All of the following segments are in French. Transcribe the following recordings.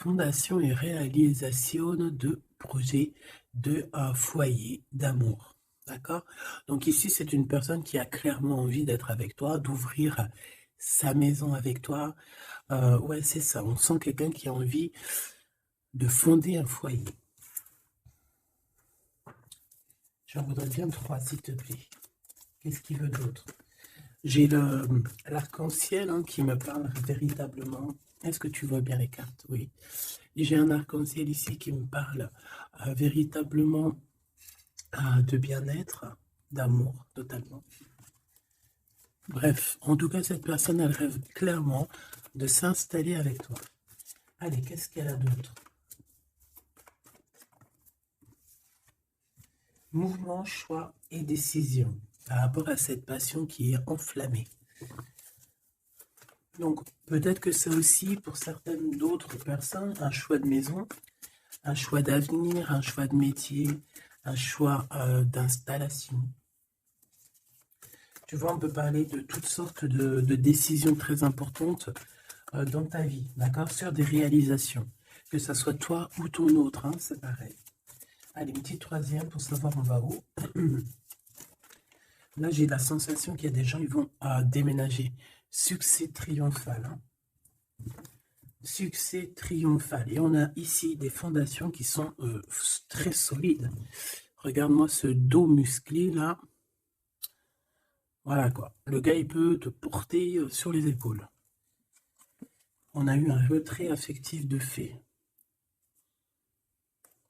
Fondation et réalisation de projets de foyer d'amour. D'accord? Donc ici, c'est une personne qui a clairement envie d'être avec toi, d'ouvrir sa maison avec toi. Ouais, c'est ça. On sent quelqu'un qui a envie de fonder un foyer. J'en voudrais bien trois, s'il te plaît. Qu'est-ce qu'il veut d'autre? J'ai l'arc-en-ciel qui me parle véritablement. Est-ce que tu vois bien les cartes? Oui. J'ai un arc-en-ciel ici qui me parle véritablement de bien-être, d'amour, totalement. Bref, en tout cas, cette personne, elle rêve clairement de s'installer avec toi. Allez, qu'est-ce qu'elle a d'autre? Mouvement, choix et décision par rapport à cette passion qui est enflammée. Donc, peut-être que c'est aussi, pour certaines d'autres personnes, un choix de maison, un choix d'avenir, un choix de métier, un choix d'installation. Tu vois, on peut parler de toutes sortes de décisions très importantes dans ta vie, d'accord? Sur des réalisations. Que ça soit toi ou ton autre, c'est pareil. Allez, une petite troisième pour savoir on va où. Là, j'ai la sensation qu'il y a des gens qui vont déménager. Succès triomphal. Succès triomphal. Et on a ici des fondations qui sont très solides. Regarde-moi ce dos musclé là. Voilà quoi. Le gars, il peut te porter sur les épaules. On a eu un retrait affectif de fait.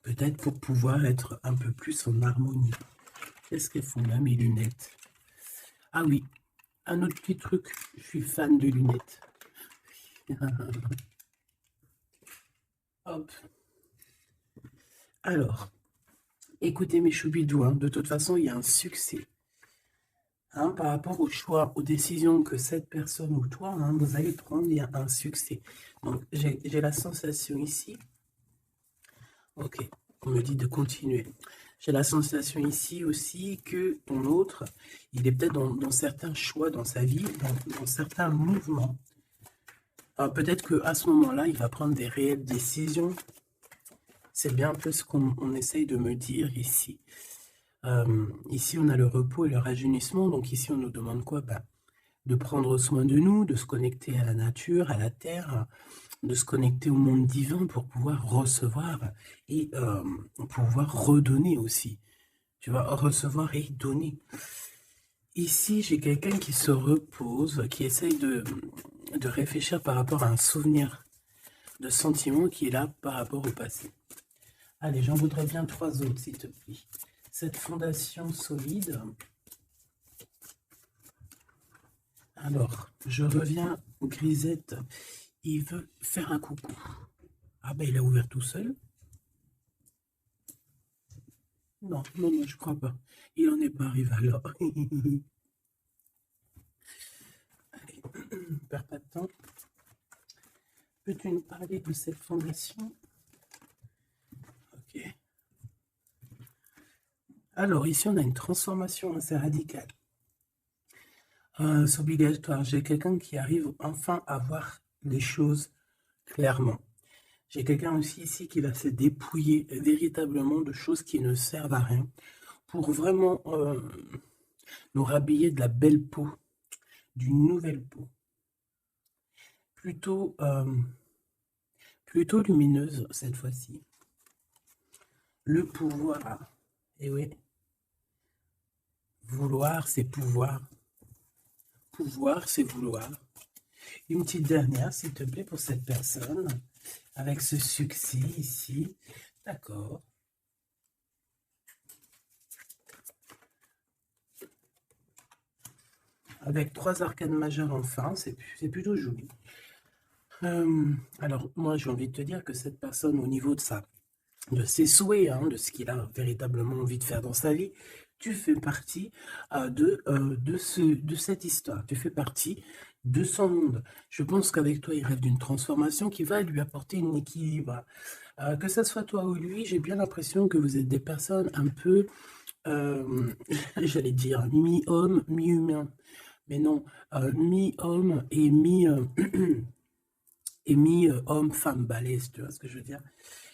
Peut-être pour pouvoir être un peu plus en harmonie. Qu'est-ce qu'elles font là, mes lunettes? Ah oui, un autre petit truc. Je suis fan de lunettes. Hop. Alors, écoutez mes choubidous, de toute façon, il y a un succès. Par rapport au choix, aux décisions que cette personne ou toi, vous allez prendre, il y a un succès. Donc, j'ai la sensation ici. Ok, on me dit de continuer. J'ai la sensation ici aussi que ton autre, il est peut-être dans certains choix dans sa vie, dans certains mouvements. Peut-être qu'à ce moment-là, il va prendre des réelles décisions. C'est bien un peu ce qu'on essaye de me dire ici. Ici, on a le repos et le rajeunissement. Donc ici, on nous demande quoi? De prendre soin de nous, de se connecter à la nature, à la terre, de se connecter au monde divin pour pouvoir recevoir et pouvoir redonner aussi. Tu vas recevoir et donner. Ici, j'ai quelqu'un qui se repose, qui essaye de réfléchir par rapport à un souvenir de sentiment qui est là par rapport au passé. Allez, j'en voudrais bien trois autres, s'il te plaît. Cette fondation solide. Alors, je reviens au grisette. Il veut faire un coucou. Ah ben, il a ouvert tout seul. Non, non, non, je crois pas. Il n'en est pas arrivé alors. Allez, perds pas de temps. Peux-tu nous parler de cette fondation? Ok. Alors, ici, on a une transformation assez radicale. C'est obligatoire. J'ai quelqu'un qui arrive enfin à voir les choses clairement. J'ai quelqu'un aussi ici qui va se dépouiller véritablement de choses qui ne servent à rien pour vraiment nous rhabiller de la belle peau, d'une nouvelle peau. Plutôt, plutôt lumineuse cette fois-ci. Le pouvoir. Et oui. Vouloir, c'est pouvoir. Pouvoir, c'est vouloir. Une petite dernière, s'il te plaît, pour cette personne, avec ce succès ici. D'accord. Avec trois arcanes majeures enfin, c'est plutôt joli. Alors, moi, j'ai envie de te dire que cette personne, au niveau de ses souhaits, de ce qu'il a véritablement envie de faire dans sa vie, tu fais partie de cette histoire. Tu fais partie de son monde. Je pense qu'avec toi, il rêve d'une transformation qui va lui apporter un équilibre. Que ce soit toi ou lui, j'ai bien l'impression que vous êtes des personnes un peu, j'allais dire, mi-homme, mi-humain. Mais non, mi-homme et et mis homme, femme, balèze, tu vois ce que je veux dire?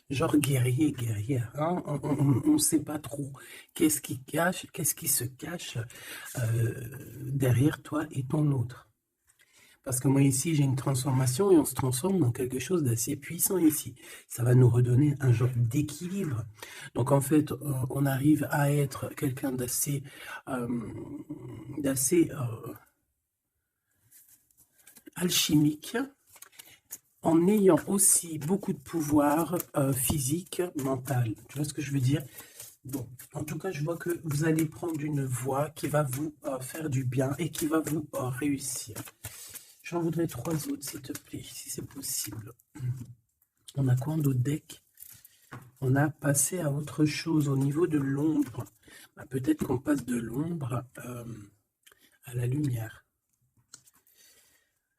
Genre guerrier, guerrière, hein? On ne sait pas trop qu'est-ce qui se cache derrière toi et ton autre. Parce que moi ici, j'ai une transformation et on se transforme dans quelque chose d'assez puissant ici. Ça va nous redonner un genre d'équilibre. Donc en fait, on arrive à être quelqu'un d'assez euh, alchimique, en ayant aussi beaucoup de pouvoir physique, mental. Tu vois ce que je veux dire? Bon, en tout cas, je vois que vous allez prendre une voie qui va vous faire du bien et qui va vous réussir. J'en voudrais 3 autres, s'il te plaît, si c'est possible. On a quoi en d'autres deck? On a passé à autre chose au niveau de l'ombre. Bah, peut-être qu'on passe de l'ombre à la lumière.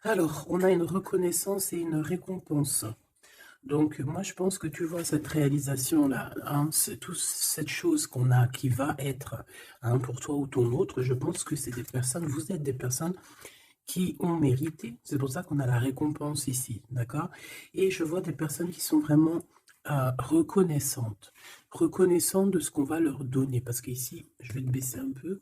Alors, on a une reconnaissance et une récompense. Donc, moi, je pense que tu vois cette réalisation-là, hein, c'est toute cette chose qu'on a qui va être hein, pour toi ou ton autre. Je pense que c'est des personnes, vous êtes des personnes qui ont mérité. C'est pour ça qu'on a la récompense ici, d'accord? Et je vois des personnes qui sont vraiment reconnaissantes de ce qu'on va leur donner. Parce qu'ici, je vais te baisser un peu.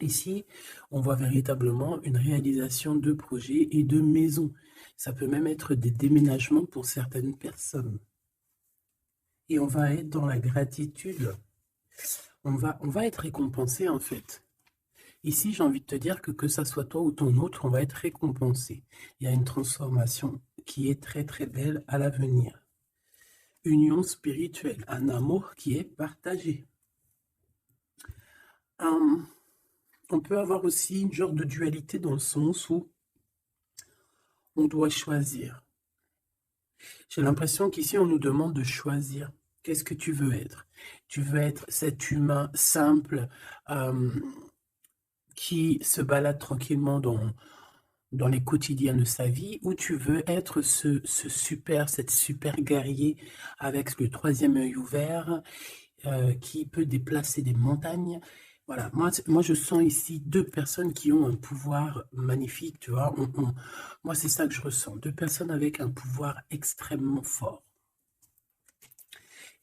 Ici, on voit véritablement une réalisation de projets et de maisons. Ça peut même être des déménagements pour certaines personnes. Et on va être dans la gratitude. On va être récompensé en fait. Ici, j'ai envie de te dire que ça soit toi ou ton autre, on va être récompensé. Il y a une transformation qui est très très belle à l'avenir. Union spirituelle, un amour qui est partagé. On peut avoir aussi une genre de dualité dans le sens où on doit choisir. J'ai l'impression qu'ici, on nous demande de choisir. Qu'est-ce que tu veux être? Tu veux être cet humain simple qui se balade tranquillement dans les quotidiens de sa vie, ou tu veux être cette super guerrier avec le troisième œil ouvert qui peut déplacer des montagnes. Voilà, moi je sens ici deux personnes qui ont un pouvoir magnifique, tu vois. Moi c'est ça que je ressens, deux personnes avec un pouvoir extrêmement fort.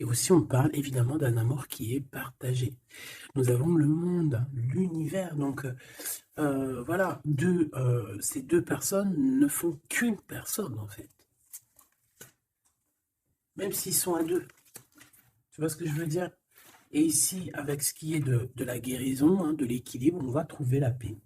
Et aussi on parle évidemment d'un amour qui est partagé. Nous avons le monde, l'univers, donc voilà, ces deux personnes ne font qu'une personne en fait. Même s'ils sont à deux. Tu vois ce que je veux dire? Et ici, avec ce qui est de la guérison, hein, de l'équilibre, on va trouver la paix.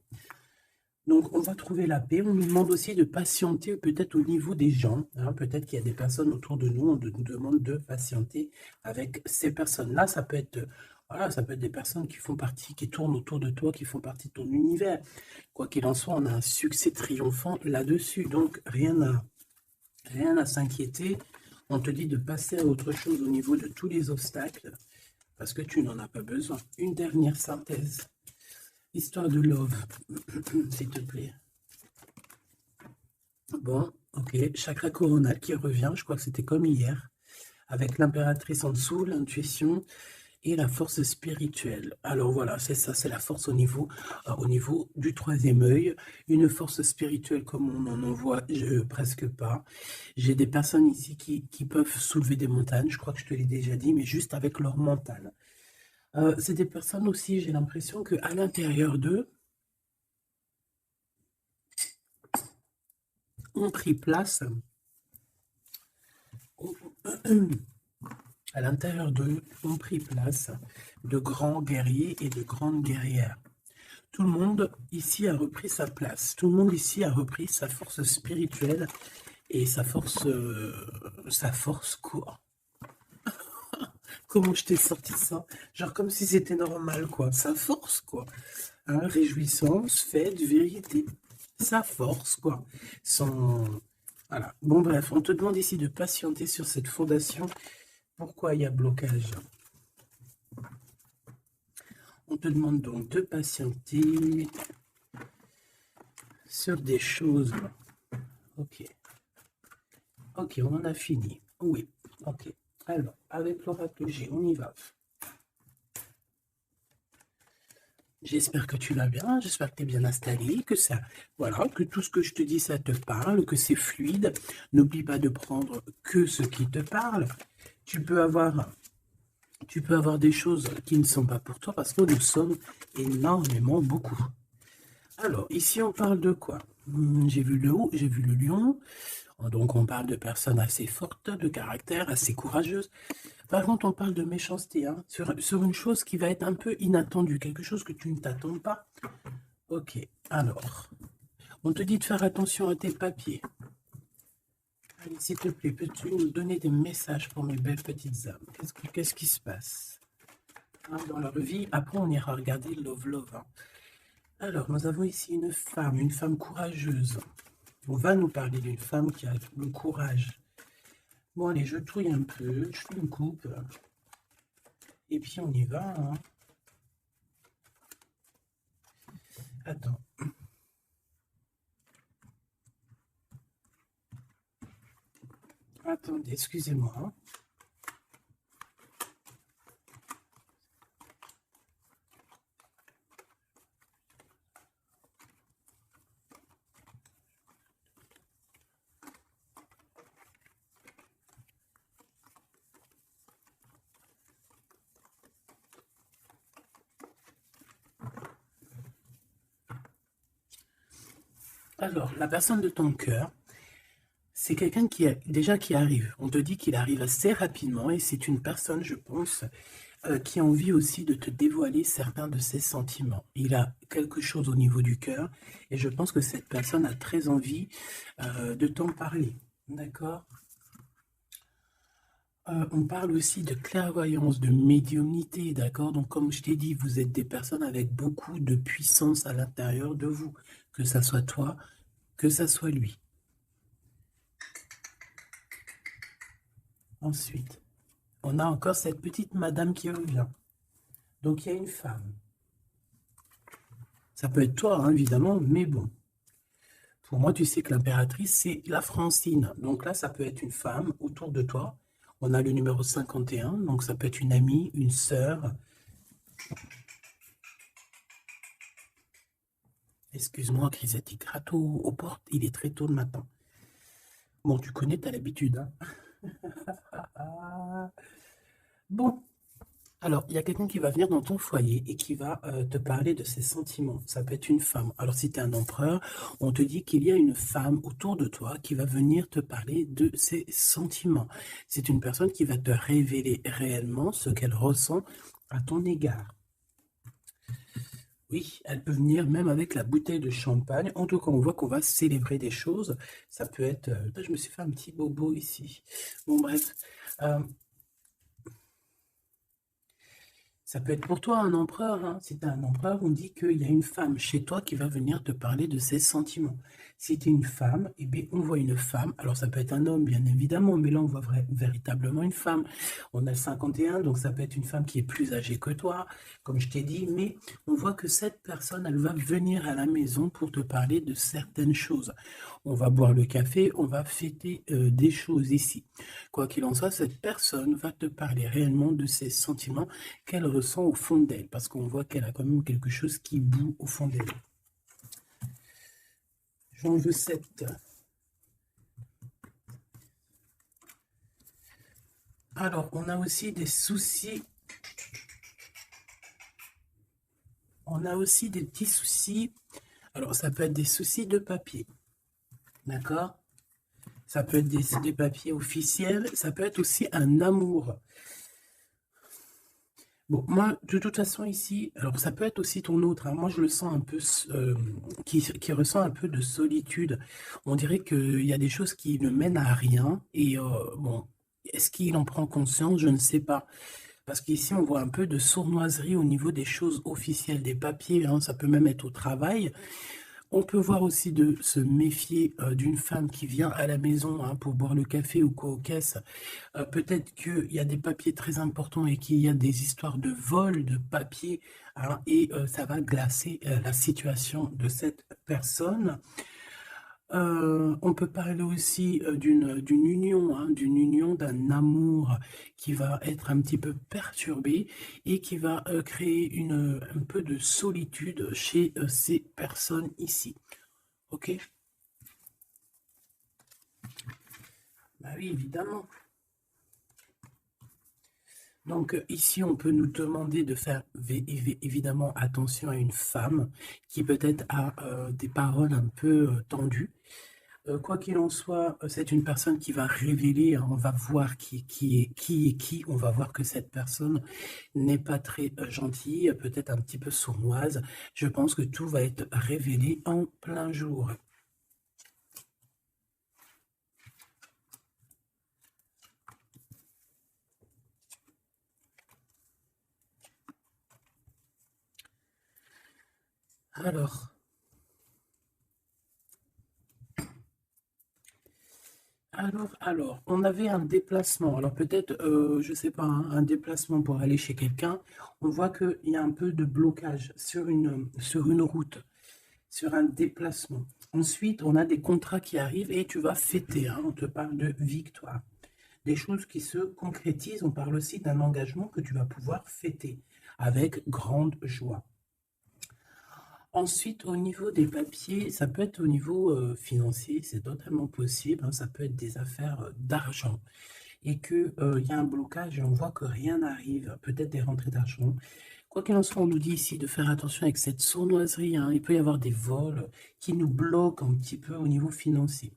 Donc, on va trouver la paix. On nous demande aussi de patienter peut-être au niveau des gens. Hein, peut-être qu'il y a des personnes autour de nous, on nous demande de patienter avec ces personnes-là. Ça peut être, voilà, ça peut être des personnes qui font partie, qui tournent autour de toi, qui font partie de ton univers. Quoi qu'il en soit, on a un succès triomphant là-dessus. Donc, rien à s'inquiéter. On te dit de passer à autre chose au niveau de tous les obstacles. Parce que tu n'en as pas besoin. Une dernière synthèse. Histoire de love, s'il te plaît. Bon, ok. Chakra coronal qui revient, je crois que c'était comme hier, avec l'impératrice en dessous, l'intuition et la force spirituelle. Alors voilà, c'est ça, c'est la force au niveau du troisième œil. Une force spirituelle comme on n'en voit presque pas. J'ai des personnes ici qui peuvent soulever des montagnes, je crois que je te l'ai déjà dit, mais juste avec leur mental. C'est des personnes aussi, j'ai l'impression qu'à l'intérieur d'eux, ont pris place, à l'intérieur d'eux, ont pris place de grands guerriers et de grandes guerrières. Tout le monde ici a repris sa place. Tout le monde ici a repris sa force spirituelle et sa force quoi? Comment je t'ai sorti ça? Genre comme si c'était normal, quoi. Sa force, quoi. Hein, réjouissance, fête, vérité. Sa force, quoi. Voilà. Bon, bref, on te demande ici de patienter sur cette fondation. Pourquoi il y a blocage? On te demande donc de patienter sur des choses. Ok. Ok, on en a fini. Oui. Ok. Alors, avec l'oracle G, on y va. J'espère que tu vas bien, j'espère que tu es bien installé, que ça, voilà, que tout ce que je te dis, ça te parle, que c'est fluide. N'oublie pas de prendre que ce qui te parle. Tu peux avoir, tu peux avoir des choses qui ne sont pas pour toi parce que nous sommes énormément beaucoup. Alors, ici, on parle de quoi? J'ai vu le haut, j'ai vu le lion. Donc, on parle de personnes assez fortes, de caractère, assez courageuses. Par contre, on parle de méchanceté, hein, sur une chose qui va être un peu inattendue, quelque chose que tu ne t'attends pas. Ok, alors, on te dit de faire attention à tes papiers. Allez, s'il te plaît, peux-tu nous donner des messages pour mes belles petites âmes? Qu'est-ce qui se passe hein, dans leur vie? Après, on ira regarder Love Love. Hein. Alors, nous avons ici une femme courageuse. On va nous parler d'une femme qui a le courage. Bon, allez, je touille un peu, je fais une coupe. Et puis, on y va. Hein. Attends. Attendez, excusez-moi. Hein. Alors, la personne de ton cœur, c'est quelqu'un qui arrive. On te dit qu'il arrive assez rapidement et c'est une personne, je pense, qui a envie aussi de te dévoiler certains de ses sentiments. Il a quelque chose au niveau du cœur et je pense que cette personne a très envie de t'en parler. D'accord? On parle aussi de clairvoyance, de médiumnité, d'accord? Donc, comme je t'ai dit, vous êtes des personnes avec beaucoup de puissance à l'intérieur de vous, que ça soit toi, que ça soit lui. Ensuite, on a encore cette petite madame qui revient. Donc, il y a une femme. Ça peut être toi, hein, évidemment, mais bon. Pour moi, tu sais que l'impératrice, c'est la Francine. Donc là, ça peut être une femme autour de toi. On a le numéro 51, donc ça peut être une amie, une sœur. Excuse-moi, Crisette, il gratte aux portes. Il est très tôt le matin. Bon, tu connais, t'as l'habitude. Hein. Bon, alors, il y a quelqu'un qui va venir dans ton foyer et qui va te parler de ses sentiments. Ça peut être une femme. Alors, si tu es un empereur, on te dit qu'il y a une femme autour de toi qui va venir te parler de ses sentiments. C'est une personne qui va te révéler réellement ce qu'elle ressent à ton égard. Oui, elle peut venir même avec la bouteille de champagne. En tout cas, on voit qu'on va célébrer des choses. Ça peut être... je me suis fait un petit bobo ici. Bon, bref. Ça peut être pour toi un empereur. Hein. Si tu es un empereur, on dit qu'il y a une femme chez toi qui va venir te parler de ses sentiments. Si tu es une femme, eh bien, on voit une femme. Alors, ça peut être un homme, bien évidemment, mais là, on voit véritablement une femme. On a le 51, donc ça peut être une femme qui est plus âgée que toi, comme je t'ai dit, mais on voit que cette personne, elle va venir à la maison pour te parler de certaines choses. On va boire le café, on va fêter des choses ici. Quoi qu'il en soit, cette personne va te parler réellement de ses sentiments qu'elle ressent au fond d'elle, parce qu'on voit qu'elle a quand même quelque chose qui bout au fond d'elle. J'en veux 7. Alors, on a aussi des soucis. On a aussi des petits soucis. Alors, ça peut être des soucis de papier. D'accord? Ça peut être des papiers officiels. Ça peut être aussi un amour. Bon, moi, de toute façon, ici, alors ça peut être aussi ton autre. Hein, moi, je le sens un peu, qui ressent un peu de solitude. On dirait qu'il y a des choses qui ne mènent à rien. Et bon, est-ce qu'il en prend conscience? Je ne sais pas. Parce qu'ici, on voit un peu de sournoiserie au niveau des choses officielles, des papiers. Hein, ça peut même être au travail. On peut voir aussi de se méfier d'une femme qui vient à la maison hein, pour boire le café ou quoi aux caisses. Peut-être qu'il y a des papiers très importants et qu'il y a des histoires de vol de papiers hein, et ça va glacer la situation de cette personne. On peut parler aussi d'une union, hein, d'une union, d'un amour qui va être un petit peu perturbé et qui va créer un peu de solitude chez ces personnes ici. Ok? Bah oui, évidemment. Donc ici, on peut nous demander de faire évidemment attention à une femme qui peut-être a des paroles un peu tendues. Quoi qu'il en soit, c'est une personne qui va révéler, hein, on va voir qui, on va voir que cette personne n'est pas très gentille, peut-être un petit peu sournoise. Je pense que tout va être révélé en plein jour. Alors, on avait un déplacement. Alors peut-être, je sais pas, hein, un déplacement pour aller chez quelqu'un. On voit qu'il y a un peu de blocage sur une route, sur un déplacement. Ensuite, on a des contrats qui arrivent et tu vas fêter, hein. On te parle de victoire. Des choses qui se concrétisent. On parle aussi d'un engagement que tu vas pouvoir fêter avec grande joie. Ensuite, au niveau des papiers, ça peut être au niveau financier, c'est totalement possible, hein, ça peut être des affaires d'argent et qu'il y a un blocage et on voit que rien n'arrive, peut-être des rentrées d'argent. Quoi qu'il en soit, on nous dit ici de faire attention avec cette sournoiserie, hein, il peut y avoir des vols qui nous bloquent un petit peu au niveau financier.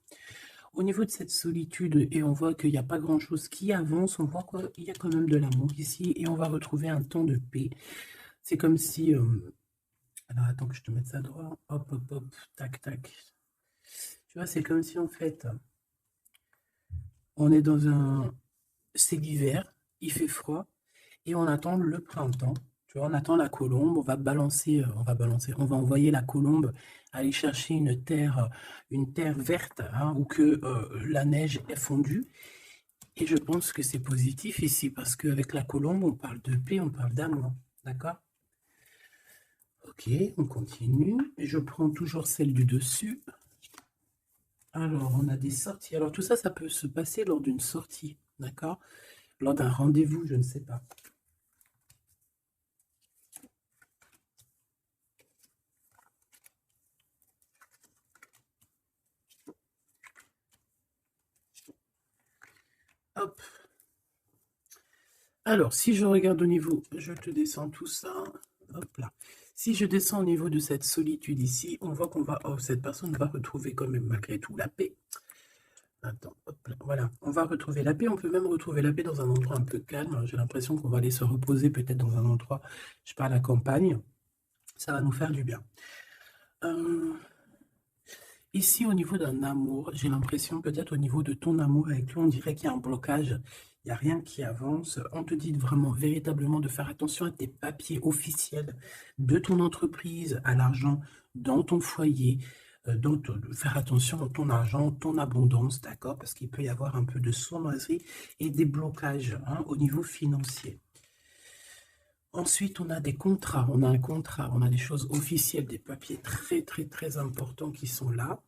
Au niveau de cette solitude, et on voit qu'il n'y a pas grand-chose qui avance, on voit qu'il y a quand même de l'amour ici et on va retrouver un temps de paix. C'est comme si... alors attends que je te mette ça droit. Hop, hop, hop, tac, tac. Tu vois, c'est comme si en fait, on est dans un... C'est l'hiver, il fait froid, et on attend le printemps. Tu vois, on attend la colombe, on va envoyer la colombe aller chercher une terre verte, hein, où que la neige est fondue. Et je pense que c'est positif ici, parce qu'avec la colombe, on parle de paix, on parle d'amour. D'accord? Ok, on continue. Et je prends toujours celle du dessus. Alors, on a des sorties. Alors, tout ça, ça peut se passer lors d'une sortie, d'accord? Lors d'un rendez-vous, je ne sais pas. Hop. Alors, si je regarde au niveau, je te descends tout ça. Hop là. Si je descends au niveau de cette solitude ici, on voit qu'on va... Oh, cette personne va retrouver quand même malgré tout la paix. Attends, hop là, voilà. On va retrouver la paix. On peut même retrouver la paix dans un endroit un peu calme. J'ai l'impression qu'on va aller se reposer peut-être dans un endroit, je sais pas, à la campagne. Ça va nous faire du bien. Ici, au niveau d'un amour, j'ai l'impression peut-être au niveau de ton amour avec lui, on dirait qu'il y a un blocage, il n'y a rien qui avance. On te dit vraiment, véritablement, de faire attention à tes papiers officiels de ton entreprise, à l'argent dans ton foyer, de faire attention à ton argent, ton abondance, d'accord? Parce qu'il peut y avoir un peu de sournoiserie et des blocages, hein, au niveau financier. Ensuite, on a des contrats, on a un contrat, on a des choses officielles, des papiers très, très, très importants qui sont là.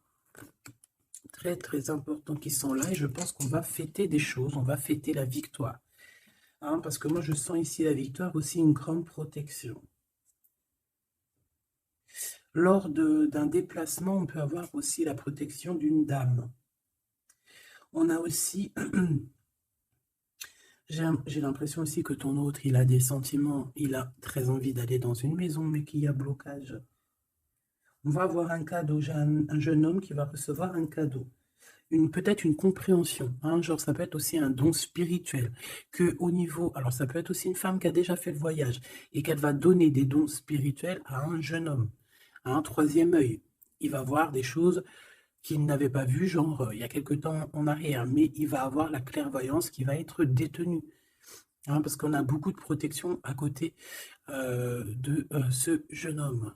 Très, très importants qui sont là. Et je pense qu'on va fêter des choses, on va fêter la victoire. Hein, parce que moi, je sens ici la victoire aussi une grande protection. Lors d'un déplacement, on peut avoir aussi la protection d'une dame. On a aussi... J'ai l'impression aussi que ton autre, il a des sentiments, il a très envie d'aller dans une maison, mais qu'il y a blocage. On va avoir un cadeau, j'ai un jeune homme qui va recevoir un cadeau. Peut-être une compréhension, hein, genre ça peut être aussi un don spirituel, que au niveau, alors ça peut être aussi une femme qui a déjà fait le voyage et qu'elle va donner des dons spirituels à un jeune homme, à un troisième œil. Il va voir des choses qu'il n'avait pas vues, genre il y a quelque temps en arrière, mais il va avoir la clairvoyance qui va être détenue, hein, parce qu'on a beaucoup de protection à côté de ce jeune homme.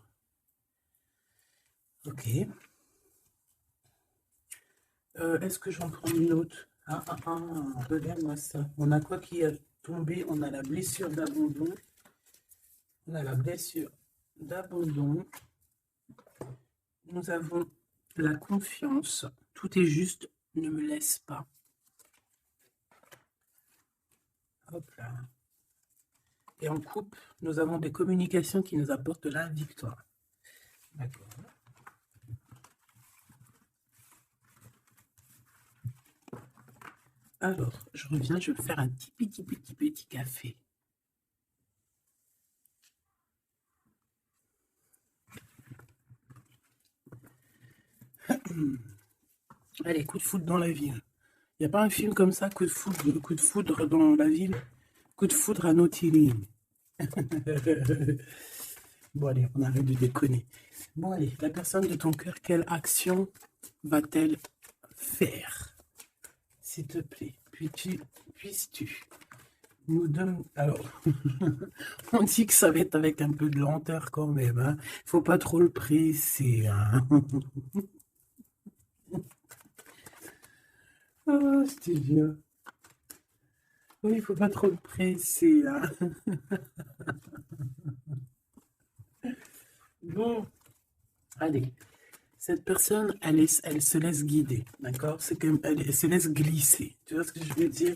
Ok. Est-ce que j'en prends une autre? Regarde-moi ça. On a quoi qui est tombé? On a la blessure d'abandon. On a la blessure d'abandon. Nous avons la confiance. Tout est juste, ne me laisse pas. Hop là. Et en couple, nous avons des communications qui nous apportent la victoire. D'accord. Alors, je reviens, je vais faire un petit café. Allez, coup de foudre dans la ville. Il n'y a pas un film comme ça, coup de foudre dans la ville, coup de foudre à Nautilus. Bon, allez, on arrête de déconner. Bon, allez, la personne de ton cœur, quelle action va-t-elle faire? S'il te plaît, puisses-tu nous donner... Alors, on dit que ça va être avec un peu de lenteur quand même. Hein. Faut pas trop le presser. Hein. Ah, c'était bien. Oui, il faut pas trop le presser. Hein. Bon, allez. Cette personne, elle se laisse guider, d'accord? C'est comme elle se laisse glisser. Tu vois ce que je veux dire?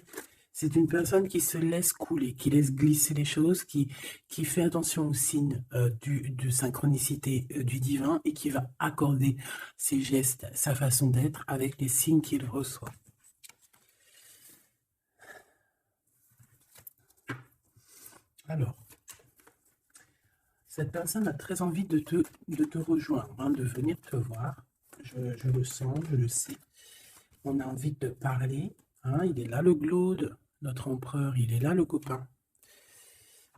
C'est une personne qui se laisse couler, qui laisse glisser les choses, qui fait attention aux signes de synchronicité du divin et qui va accorder ses gestes, sa façon d'être avec les signes qu'il reçoit. Alors, cette personne a très envie de te rejoindre, hein, de venir te voir. Je le sens, je le sais. On a envie de parler. Hein, il est là le glaude, notre empereur, il est là le copain.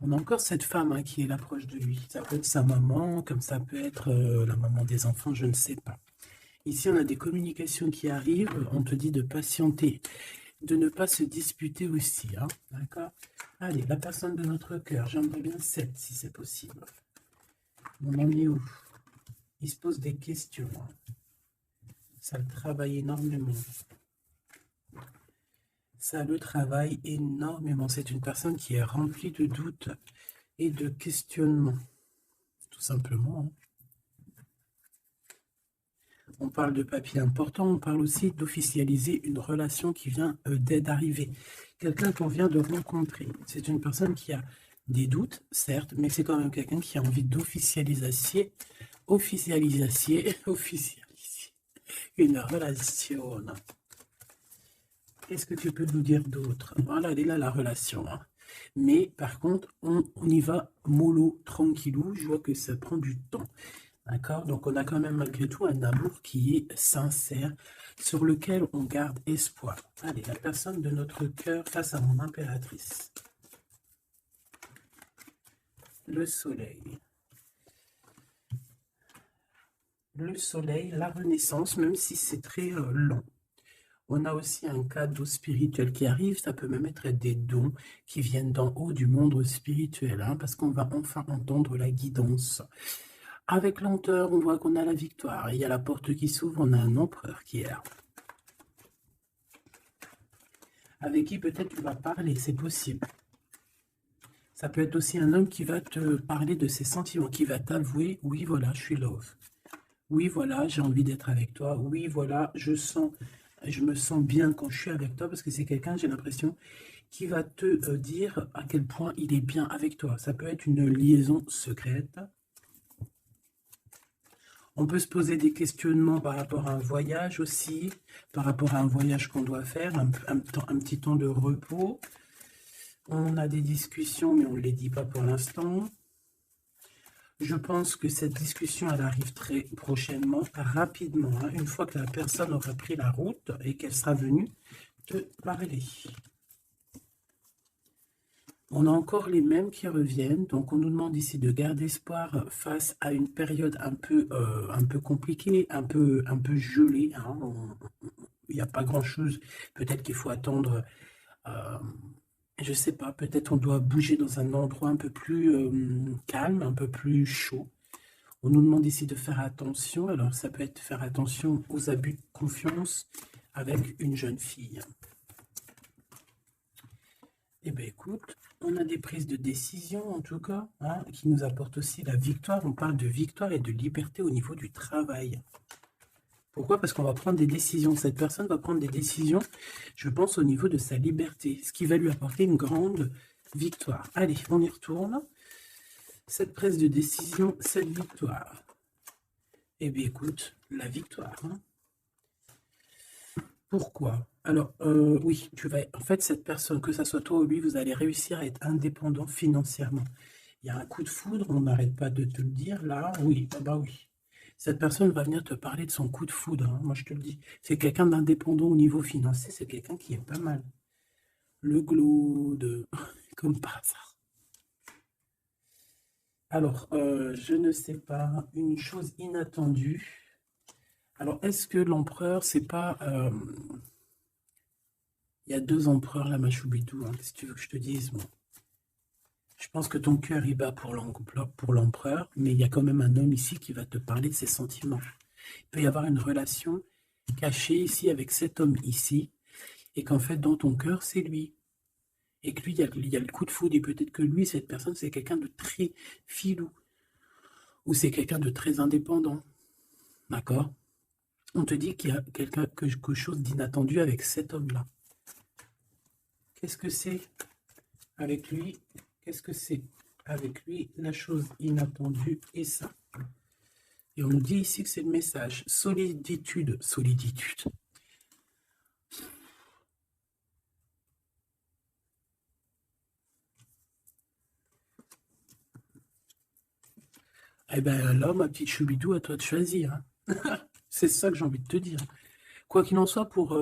On a encore cette femme hein, qui est là proche de lui. Ça peut être sa maman, comme ça peut être la maman des enfants, je ne sais pas. Ici, on a des communications qui arrivent. On te dit de patienter, de ne pas se disputer aussi. Hein, d'accord? Allez, la personne de notre cœur, j'aimerais bien 7 si c'est possible. On en est où? Il se pose des questions. Hein. Ça le travaille énormément. Ça le travaille énormément. C'est une personne qui est remplie de doutes et de questionnements. Tout simplement. Hein. On parle de papier important, on parle aussi d'officialiser une relation qui vient d'arriver. Quelqu'un qu'on vient de rencontrer. C'est une personne qui a des doutes, certes, mais c'est quand même quelqu'un qui a envie d'officialiser une relation. Qu'est-ce que tu peux nous dire d'autre? Voilà, elle est là la relation. Hein. Mais par contre, on y va mollo, tranquillou. Je vois que ça prend du temps. D'accord? Donc on a quand même malgré tout un amour qui est sincère, sur lequel on garde espoir. Allez, la personne de notre cœur face à mon impératrice. Le soleil. Le soleil, la renaissance, même si c'est très lent. On a aussi un cadeau spirituel qui arrive, ça peut même être des dons qui viennent d'en haut du monde spirituel, hein, parce qu'on va enfin entendre la guidance. Avec lenteur, on voit qu'on a la victoire. Il y a la porte qui s'ouvre, on a un empereur qui est là. Avec qui peut-être tu vas parler, c'est possible. Ça peut être aussi un homme qui va te parler de ses sentiments, qui va t'avouer, oui voilà, je suis love. Oui voilà, j'ai envie d'être avec toi. Oui voilà, je me sens bien quand je suis avec toi, parce que c'est quelqu'un, j'ai l'impression, qui va te dire à quel point il est bien avec toi. Ça peut être une liaison secrète. On peut se poser des questionnements par rapport à un voyage aussi, par rapport à un voyage qu'on doit faire, un petit temps de repos. On a des discussions, mais on ne les dit pas pour l'instant. Je pense que cette discussion, elle arrive très prochainement, rapidement, hein, une fois que la personne aura pris la route et qu'elle sera venue te parler. On a encore les mêmes qui reviennent, donc on nous demande ici de garder espoir face à une période un peu compliquée, un peu gelée. Hein. Il n'y a pas grand-chose. Peut-être qu'il faut attendre, je ne sais pas, peut-être on doit bouger dans un endroit un peu plus calme, un peu plus chaud. On nous demande ici de faire attention. Alors ça peut être faire attention aux abus de confiance avec une jeune fille. Eh bien, écoute, on a des prises de décision, en tout cas, hein, qui nous apportent aussi la victoire. On parle de victoire et de liberté au niveau du travail. Pourquoi? Parce qu'on va prendre des décisions. Cette personne va prendre des décisions, je pense, au niveau de sa liberté, ce qui va lui apporter une grande victoire. Allez, on y retourne. Cette prise de décision, cette victoire. Eh bien, écoute, la victoire. Hein. Pourquoi? Alors, oui, tu vas... En fait, cette personne, que ce soit toi ou lui, vous allez réussir à être indépendant financièrement. Il y a un coup de foudre, on n'arrête pas de te le dire, là. Oui, bah oui. Cette personne va venir te parler de son coup de foudre, hein, moi je te le dis. C'est quelqu'un d'indépendant au niveau financier, c'est quelqu'un qui est pas mal. Le glaude, comme par hasard. Alors, je ne sais pas, une chose inattendue. Alors, est-ce que l'empereur, c'est pas... il y a 2 empereurs là, Machoubidou, hein, si tu veux que je te dise. Bon. Je pense que ton cœur y bat pour l'empereur, mais il y a quand même un homme ici qui va te parler de ses sentiments. Il peut y avoir une relation cachée ici avec cet homme ici, et qu'en fait, dans ton cœur, c'est lui. Et que lui, il y a le coup de foudre, et peut-être que lui, cette personne, c'est quelqu'un de très filou, ou c'est quelqu'un de très indépendant. D'accord? On te dit qu'il y a quelque chose d'inattendu avec cet homme-là. Qu'est-ce que c'est avec lui? Qu'est-ce que c'est avec lui? La chose inattendue et ça. Et on nous dit ici que c'est le message. Soliditude. Soliditude. Eh bien là, ma petite choubidou, à toi de choisir. Hein. C'est ça que j'ai envie de te dire. Quoi qu'il en soit, pour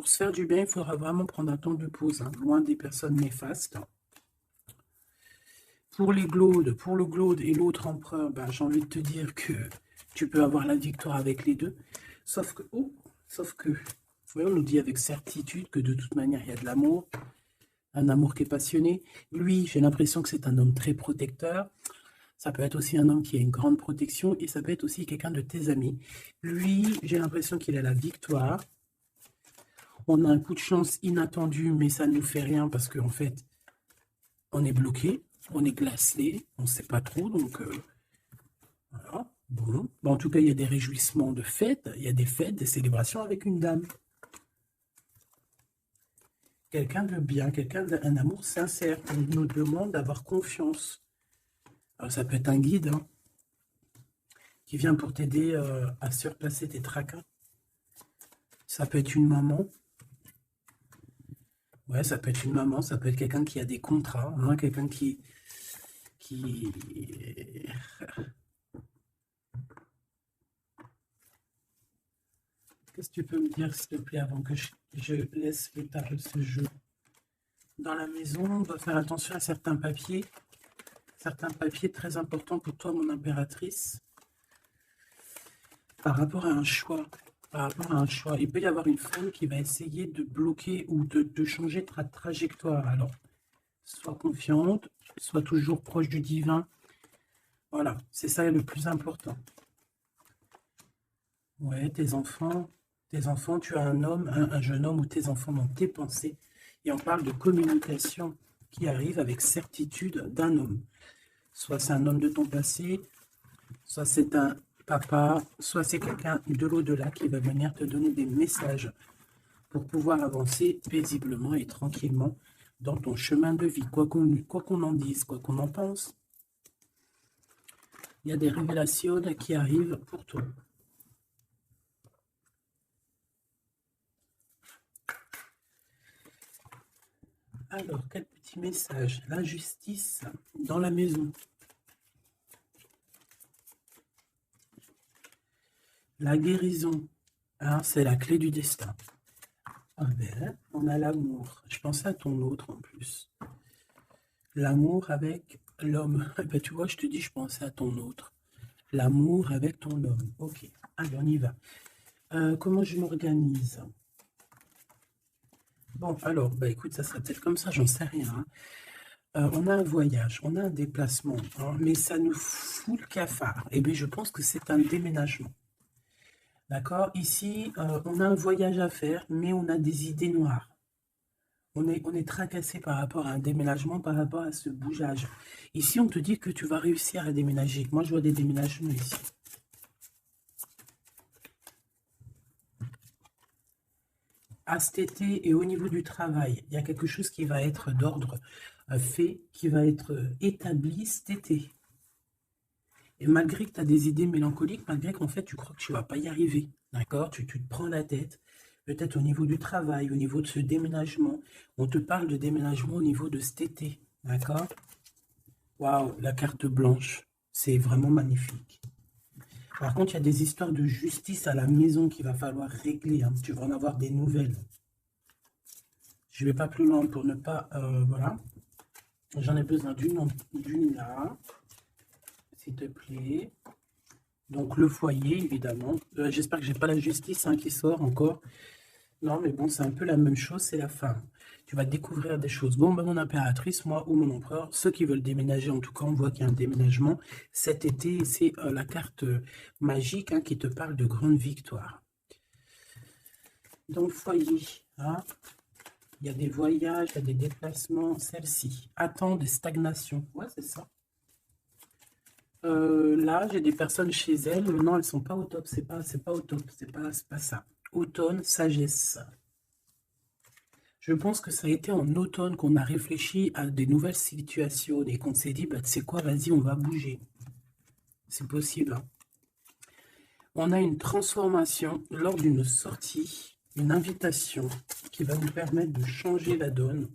se faire du bien, il faudra vraiment prendre un temps de pause, hein, loin des personnes néfastes. Pour le glaude et l'autre empereur, ben, j'ai envie de te dire que tu peux avoir la victoire avec les deux. Sauf que, oui, on nous dit avec certitude que de toute manière, il y a de l'amour, un amour qui est passionné. Lui, j'ai l'impression que c'est un homme très protecteur. Ça peut être aussi un homme qui a une grande protection et ça peut être aussi quelqu'un de tes amis. Lui, j'ai l'impression qu'il a la victoire. On a un coup de chance inattendu, mais ça ne nous fait rien parce qu'en fait, on est bloqué, on est glacé, on ne sait pas trop, donc voilà. Bon. Bon, en tout cas, il y a des réjouissements de fêtes, il y a des fêtes, des célébrations avec une dame. Quelqu'un de bien, quelqu'un d'un amour sincère. On nous demande d'avoir confiance. Alors, ça peut être un guide hein, qui vient pour t'aider à surpasser tes tracas. Ça peut être une maman. Ouais, ça peut être une maman, ça peut être quelqu'un qui a des contrats, hein, quelqu'un qui... Qu'est-ce que tu peux me dire, s'il te plaît, avant que je laisse le tarot de ce jeu? Dans la maison, on doit faire attention à certains papiers très importants pour toi, mon impératrice, par rapport à un choix. Par rapport à un choix. Il peut y avoir une femme qui va essayer de bloquer ou de changer ta trajectoire. Alors, sois confiante, sois toujours proche du divin. Voilà, c'est ça le plus important. Ouais, tes enfants, tu as un homme, un jeune homme ou tes enfants dans tes pensées. Et on parle de communication qui arrive avec certitude d'un homme. Soit c'est un homme de ton passé, soit c'est un papa, soit c'est quelqu'un de l'au-delà qui va venir te donner des messages pour pouvoir avancer paisiblement et tranquillement dans ton chemin de vie, quoi qu'on en dise, quoi qu'on en pense. Il y a des révélations qui arrivent pour toi. Alors, quel petit message? La justice dans la maison. La guérison. Hein, c'est la clé du destin. Ah ben, on a l'amour. Je pensais à ton autre en plus. L'amour avec l'homme. Ben, tu vois, je te dis, je pensais à ton autre. L'amour avec ton homme. Ok, allez, on y va. Comment je m'organise? Bon, alors, bah écoute, ça sera peut-être comme ça, j'en sais rien. Hein. On a un voyage, on a un déplacement, hein, mais ça nous fout le cafard. Et bien, je pense que c'est un déménagement. D'accord? Ici, on a un voyage à faire, mais on a des idées noires. On est tracassé par rapport à un déménagement, par rapport à ce bougeage. Ici, on te dit que tu vas réussir à déménager. Moi, je vois des déménagements ici. à cet été et au niveau du travail, il y a quelque chose qui va être d'ordre fait, qui va être établi cet été. Et malgré que tu as des idées mélancoliques, malgré qu'en fait tu crois que tu ne vas pas y arriver, d'accord, tu te prends la tête, peut-être au niveau du travail, au niveau de ce déménagement, on te parle de déménagement au niveau de cet été, d'accord. Waouh, la carte blanche, c'est vraiment magnifique. Par contre, il y a des histoires de justice à la maison qu'il va falloir régler, hein. Tu vas en avoir des nouvelles. Je ne vais pas plus loin pour ne pas... voilà. J'en ai besoin d'une là, s'il te plaît. Donc, le foyer, évidemment. J'espère que j'ai pas la justice qui sort encore. Non, mais bon, c'est un peu la même chose, c'est la fin. Tu vas découvrir des choses. Bon, ben, mon impératrice, moi ou mon empereur, ceux qui veulent déménager, en tout cas, on voit qu'il y a un déménagement cet été. C'est la carte magique qui te parle de grande victoire. Dans le foyer, il y a des voyages, il y a des déplacements. Celle-ci attend des stagnations. Ouais, c'est ça. Là, j'ai des personnes chez elles. Non, elles sont pas au top. C'est pas au top. C'est pas ça. Automne, sagesse. Je pense que ça a été en automne qu'on a réfléchi à des nouvelles situations et qu'on s'est dit, bah, tu sais quoi, vas-y, on va bouger. C'est possible. Hein. On a une transformation lors d'une sortie, une invitation qui va nous permettre de changer la donne.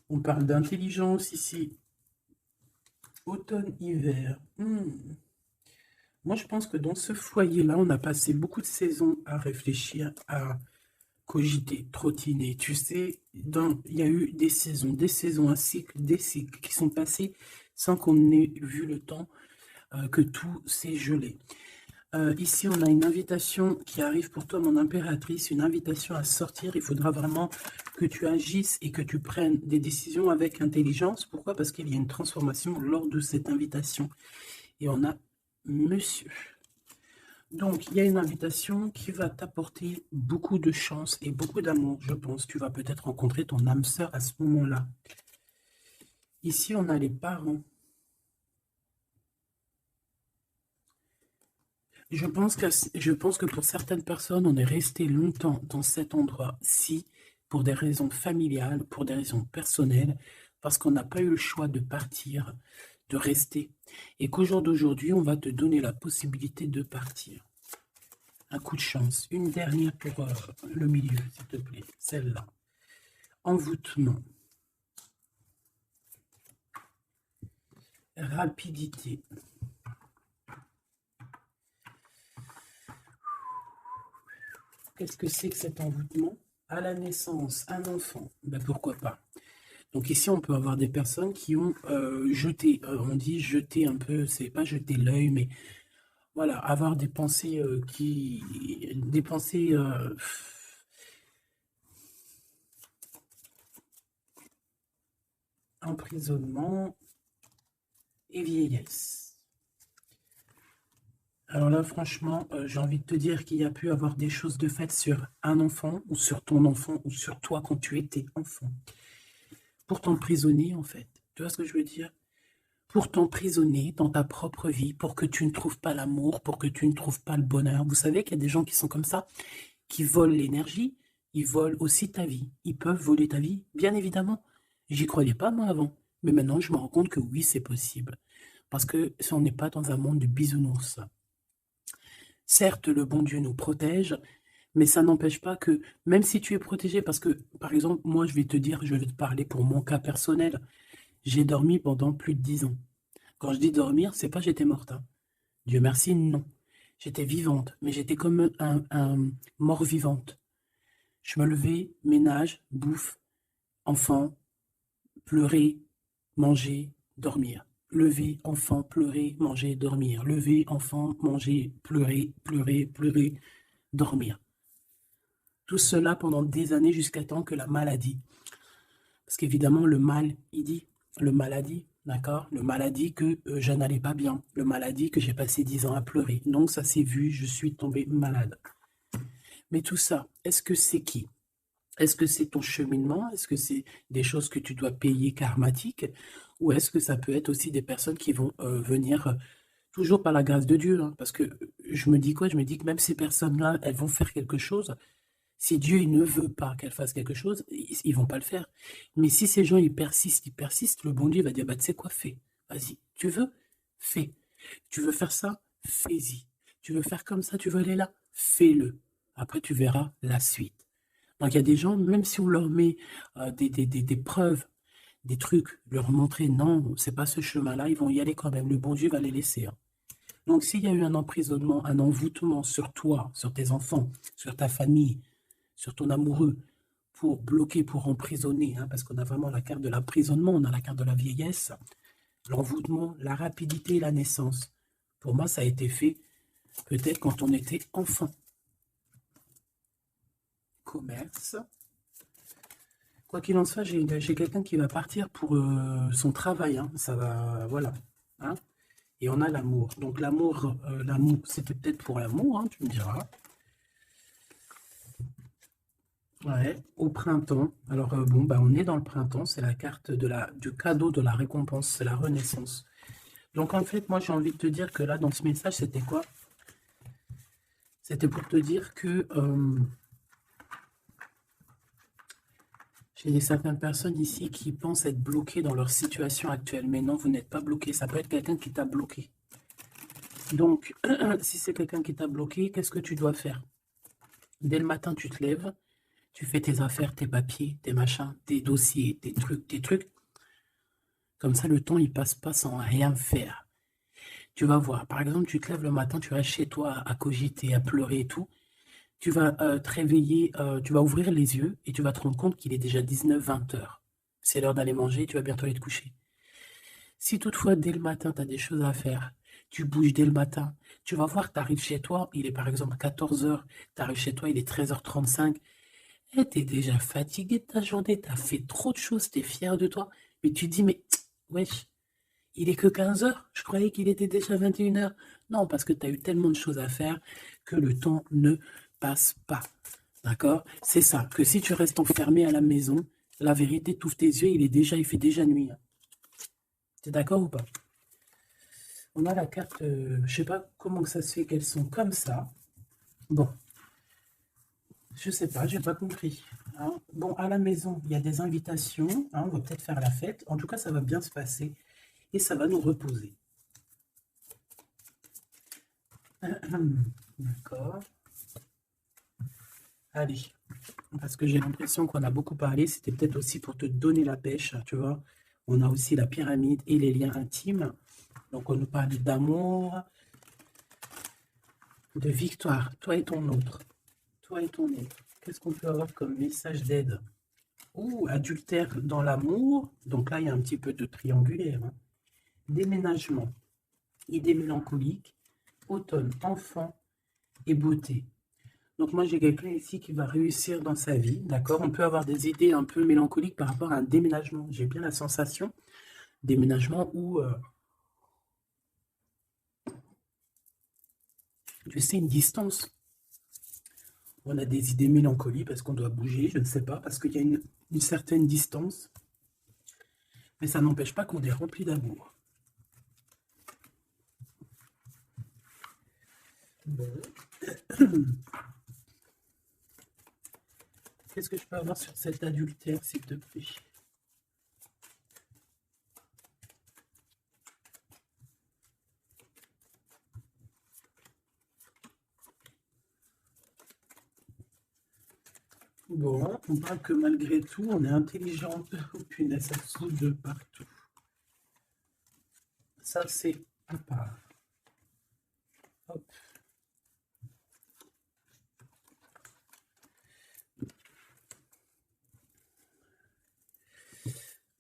On parle d'intelligence ici. Automne-hiver. Moi, je pense que dans ce foyer-là, on a passé beaucoup de saisons à réfléchir, à cogiter, trottiner. Tu sais, il y a eu des saisons, un cycle, des cycles qui sont passés sans qu'on ait vu le temps que tout s'est gelé. Ici, on a une invitation qui arrive pour toi, mon impératrice, une invitation à sortir. Il faudra vraiment que tu agisses et que tu prennes des décisions avec intelligence. Pourquoi? Parce qu'il y a une transformation lors de cette invitation. Et on a monsieur. Donc, il y a une invitation qui va t'apporter beaucoup de chance et beaucoup d'amour, je pense. Tu vas peut-être rencontrer ton âme sœur à ce moment-là. Ici, on a les parents. Je pense que pour certaines personnes, on est resté longtemps dans cet endroit-ci pour des raisons familiales, pour des raisons personnelles, parce qu'on n'a pas eu le choix de partir, de rester. Et qu'au jour d'aujourd'hui, on va te donner la possibilité de partir. Un coup de chance. Une dernière pour le milieu, s'il te plaît. Celle-là. Envoûtement. Rapidité. Qu'est-ce que c'est que cet envoûtement? À la naissance, un enfant. Ben pourquoi pas? Donc ici, on peut avoir des personnes qui ont jeté, on dit jeter un peu, c'est pas jeter l'œil, mais voilà, avoir des pensées emprisonnement et vieillesse. Alors là, franchement, j'ai envie de te dire qu'il y a pu avoir des choses de fait sur un enfant, ou sur ton enfant, ou sur toi quand tu étais enfant. Pour t'emprisonner, en fait. Tu vois ce que je veux dire? Pour t'emprisonner dans ta propre vie, pour que tu ne trouves pas l'amour, pour que tu ne trouves pas le bonheur. Vous savez qu'il y a des gens qui sont comme ça, qui volent l'énergie, ils volent aussi ta vie. Ils peuvent voler ta vie, bien évidemment. J'y croyais pas, moi, avant. Mais maintenant, je me rends compte que oui, c'est possible. Parce que si on n'est pas dans un monde de bisounours. Certes, le bon Dieu nous protège, mais ça n'empêche pas que, même si tu es protégé, parce que, par exemple, moi, je vais te parler pour mon cas personnel. J'ai dormi pendant plus de 10 ans. Quand je dis dormir, c'est pas j'étais morte. Hein. Dieu merci, non. J'étais vivante, mais j'étais comme un mort-vivante. Je me levais, ménage, bouffe, enfant, pleurer, manger, dormir. Lever, enfant, pleurer, manger, dormir. Lever, enfant, manger, pleurer, pleurer, pleurer, dormir. Tout cela pendant des années jusqu'à temps que la maladie. Parce qu'évidemment, le mal, il dit, le maladie, d'accord? Le maladie que je n'allais pas bien. Le maladie que j'ai passé 10 ans à pleurer. Donc ça s'est vu, je suis tombée malade. Mais tout ça, est-ce que c'est qui? Est-ce que c'est ton cheminement? Est-ce que c'est des choses que tu dois payer karmatiques? Ou est-ce que ça peut être aussi des personnes qui vont venir toujours par la grâce de Dieu? Hein, parce que je me dis quoi? Je me dis que même ces personnes-là, elles vont faire quelque chose. Si Dieu il ne veut pas qu'elle fasse quelque chose, ils vont pas le faire. Mais si ces gens ils persistent, le bon Dieu va dire, bah tu sais quoi, fais. Vas-y, tu veux, fais. Tu veux faire ça, fais-y. Tu veux faire comme ça, tu veux aller là, fais-le. Après, tu verras la suite. Donc, il y a des gens, même si on leur met des preuves, des trucs, leur montrer, non, c'est pas ce chemin-là, ils vont y aller quand même. Le bon Dieu va les laisser. Hein. Donc, s'il y a eu un emprisonnement, un envoûtement sur toi, sur tes enfants, sur ta famille, sur ton amoureux, pour bloquer, pour emprisonner, hein, parce qu'on a vraiment la carte de l'emprisonnement, on a la carte de la vieillesse, l'envoûtement, la rapidité et la naissance. Pour moi, ça a été fait peut-être quand on était enfant. Commerce. Quoi qu'il en soit, j'ai quelqu'un qui va partir pour son travail. Hein. Ça va, voilà. Hein. Et on a l'amour. Donc l'amour, c'était peut-être pour l'amour, hein, tu me diras. Ouais, au printemps. Alors bon, bah, on est dans le printemps. C'est la carte du cadeau de la récompense. C'est la renaissance. Donc en fait, moi j'ai envie de te dire que là, dans ce message, c'était quoi? C'était pour te dire que j'ai certaines personnes ici qui pensent être bloquées dans leur situation actuelle. Mais non, vous n'êtes pas bloqué. Ça peut être quelqu'un qui t'a bloqué. Donc, si c'est quelqu'un qui t'a bloqué, qu'est-ce que tu dois faire? Dès le matin, tu te lèves, tu fais tes affaires, tes papiers, tes machins, tes dossiers, tes trucs. Comme ça, le temps, il passe pas sans rien faire. Tu vas voir. Par exemple, tu te lèves le matin, tu restes chez toi à cogiter, à pleurer et tout. Tu vas te réveiller, tu vas ouvrir les yeux et tu vas te rendre compte qu'il est déjà 19-20 heures. C'est l'heure d'aller manger, tu vas bientôt aller te coucher. Si toutefois, dès le matin, tu as des choses à faire, tu bouges dès le matin, tu vas voir, tu arrives chez toi, il est par exemple 14 heures, tu arrives chez toi, il est 13h35, et tu es déjà fatigué de ta journée, tu as fait trop de choses, tu es fier de toi, mais tu te dis, mais wesh, il est que 15 heures, je croyais qu'il était déjà 21 heures. Non, parce que tu as eu tellement de choses à faire que le temps ne passe pas. D'accord? C'est ça, que si tu restes enfermé à la maison, la vérité, t'ouvres tes yeux, il fait déjà nuit. T'es d'accord ou pas? On a la carte, je sais pas comment que ça se fait qu'elles sont comme ça. Bon, je sais pas, j'ai pas compris. Hein. Bon, à la maison, il y a des invitations. Hein, on va peut-être faire la fête. En tout cas, ça va bien se passer et ça va nous reposer. D'accord. Allez, parce que j'ai l'impression qu'on a beaucoup parlé. C'était peut-être aussi pour te donner la pêche, tu vois. On a aussi la pyramide et les liens intimes. Donc, on nous parle d'amour, de victoire. Toi et ton autre. Toi et ton autre. Qu'est-ce qu'on peut avoir comme message d'aide? Ouh, adultère dans l'amour. Donc là, il y a un petit peu de triangulaire. Hein. Déménagement. Idée mélancolique. Automne, enfant et beauté. Donc moi, j'ai quelqu'un ici qui va réussir dans sa vie. D'accord? On peut avoir des idées un peu mélancoliques par rapport à un déménagement. J'ai bien la sensation. Déménagement où... tu sais, une distance. On a des idées mélancoliques parce qu'on doit bouger, je ne sais pas, parce qu'il y a une certaine distance. Mais ça n'empêche pas qu'on est rempli d'amour. Bon. Qu'est-ce que je peux avoir sur cet adultère, s'il te plaît? Bon, on parle que malgré tout, on est intelligente. Oh, punaise, ça saute de partout. Ça, c'est à part. Hop.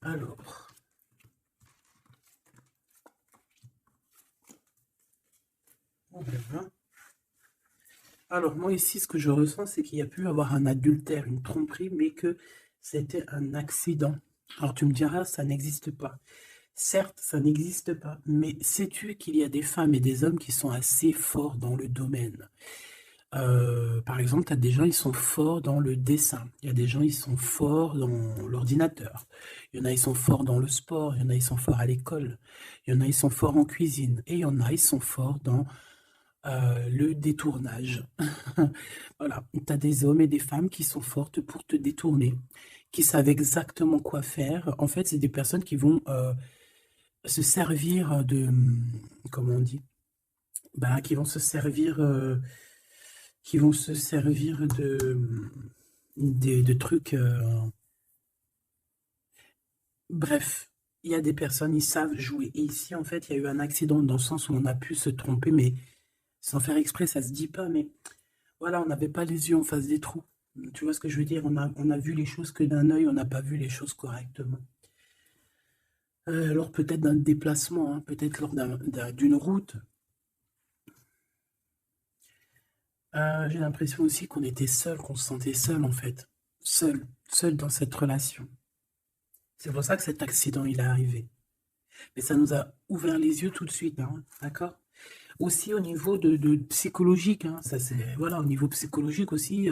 Alors. On verra. Alors, moi ici, ce que je ressens, c'est qu'il y a pu avoir un adultère, une tromperie, mais que c'était un accident. Alors, tu me diras, ça n'existe pas. Certes, ça n'existe pas, mais sais-tu qu'il y a des femmes et des hommes qui sont assez forts dans le domaine? Par exemple, tu as des gens, ils sont forts dans le dessin. Il y a des gens, ils sont forts dans l'ordinateur. Il y en a, ils sont forts dans le sport. Il y en a, ils sont forts à l'école. Il y en a, ils sont forts en cuisine. Et il y en a, ils sont forts dans le détournage. Voilà, tu as des hommes et des femmes qui sont fortes pour te détourner, qui savent exactement quoi faire. En fait, c'est des personnes qui vont se servir de, comment on dit, bah, qui vont se servir de trucs. Bref, il y a des personnes, ils savent jouer. Et ici, en fait, il y a eu un accident dans le sens où on a pu se tromper, mais sans faire exprès, ça se dit pas, mais voilà, on n'avait pas les yeux en face des trous. Tu vois ce que je veux dire? On a vu les choses que d'un œil, on n'a pas vu les choses correctement. Alors peut-être d'un déplacement, hein, peut-être lors d'une route. J'ai l'impression aussi qu'on était seul, qu'on se sentait seul en fait. Seul dans cette relation. C'est pour ça que cet accident, il est arrivé. Mais ça nous a ouvert les yeux tout de suite, hein, d'accord? Aussi au niveau de psychologique, hein, ça c'est voilà, au niveau psychologique aussi,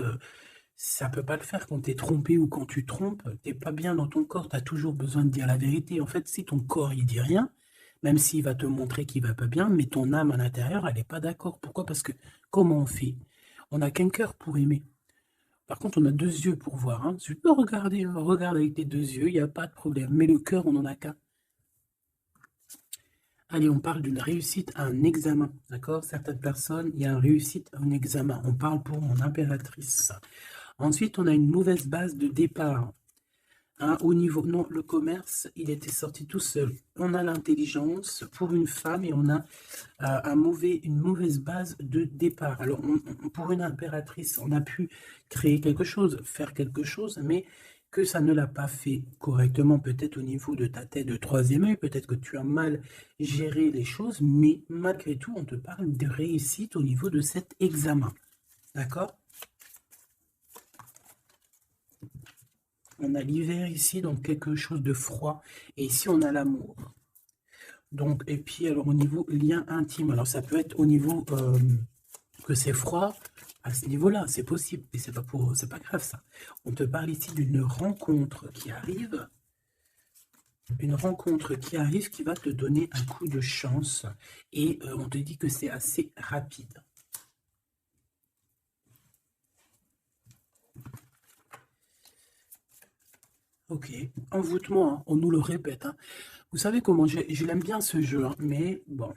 ça peut pas le faire quand t'es trompé ou quand tu trompes, t'es pas bien dans ton corps, t'as toujours besoin de dire la vérité. En fait, si ton corps il dit rien, même s'il va te montrer qu'il va pas bien, mais ton âme à l'intérieur, elle est pas d'accord. Pourquoi? Parce que comment on fait? On n'a qu'un cœur pour aimer. Par contre, on a deux yeux pour voir. Hein. Tu peux regarder, hein, regarde avec tes deux yeux, il n'y a pas de problème. Mais le cœur, on n'en a qu'un. Allez, on parle d'une réussite à un examen, d'accord? Certaines personnes, il y a une réussite à un examen. On parle pour mon impératrice. Ensuite, on a une mauvaise base de départ. Hein, au niveau, non, le commerce, il était sorti tout seul. On a l'intelligence pour une femme et on a une mauvaise base de départ. Alors, pour une impératrice, on a pu créer quelque chose, faire quelque chose, mais que ça ne l'a pas fait correctement, peut-être au niveau de ta tête de troisième œil, peut-être que tu as mal géré les choses, mais malgré tout, on te parle de réussite au niveau de cet examen. D'accord? On a l'hiver ici, donc quelque chose de froid, et ici on a l'amour. Donc, et puis alors au niveau lien intime, alors ça peut être au niveau que c'est froid, à ce niveau-là, c'est possible, et c'est pas grave ça. On te parle ici d'une rencontre qui arrive, qui va te donner un coup de chance, et on te dit que c'est assez rapide. Ok, envoûtement, hein, on nous le répète. Hein. Vous savez comment, je l'aime bien ce jeu, hein, mais bon.